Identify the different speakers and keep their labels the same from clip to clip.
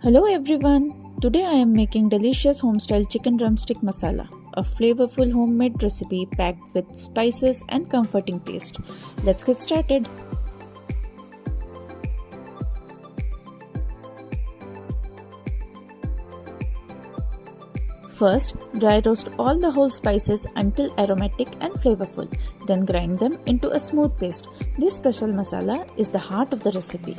Speaker 1: Hello everyone. Today I am making delicious homestyle chicken drumstick masala, a flavorful homemade recipe packed with spices and comforting taste. Let's get started. First, dry roast all the whole spices until aromatic and flavorful. Then grind them into a smooth paste. This special masala is the heart of the recipe.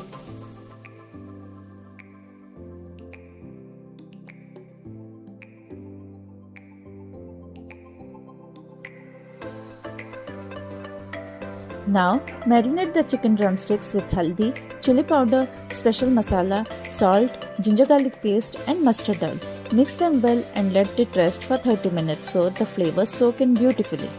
Speaker 1: Now, marinate the chicken drumsticks with haldi, chili powder, special masala, salt, ginger garlic paste and mustard oil. Mix them well and let it rest for 30 minutes so the flavors soak in beautifully.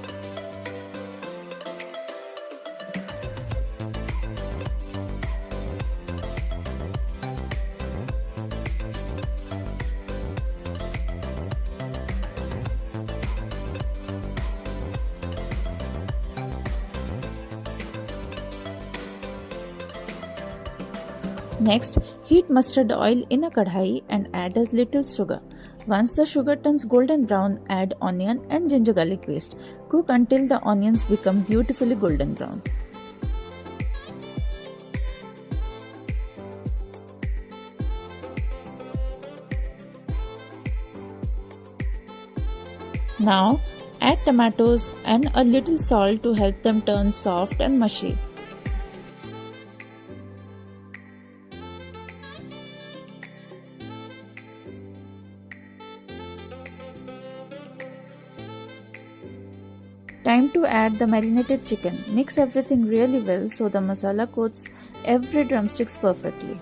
Speaker 1: Next, heat mustard oil in a kadhai and add a little sugar. Once the sugar turns golden brown, add onion and ginger garlic paste. Cook until the onions become beautifully golden brown. Now, add tomatoes and a little salt to help them turn soft and mushy. Time to add the marinated chicken. Mix everything really well so the masala coats every drumsticks perfectly.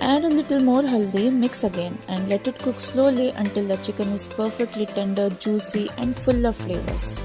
Speaker 1: Add a little more haldi, mix again and let it cook slowly until the chicken is perfectly tender, juicy and full of flavors.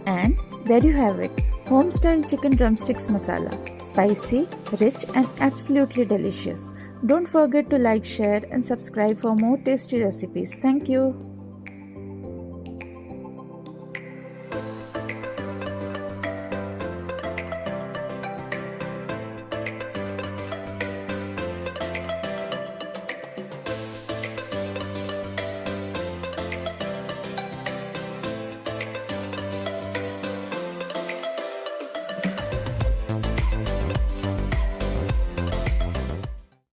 Speaker 1: And there you have it, Homestyle Chicken Drumsticks Masala. Spicy, rich and absolutely delicious. Don't forget to like, share and subscribe for more tasty recipes. Thank you.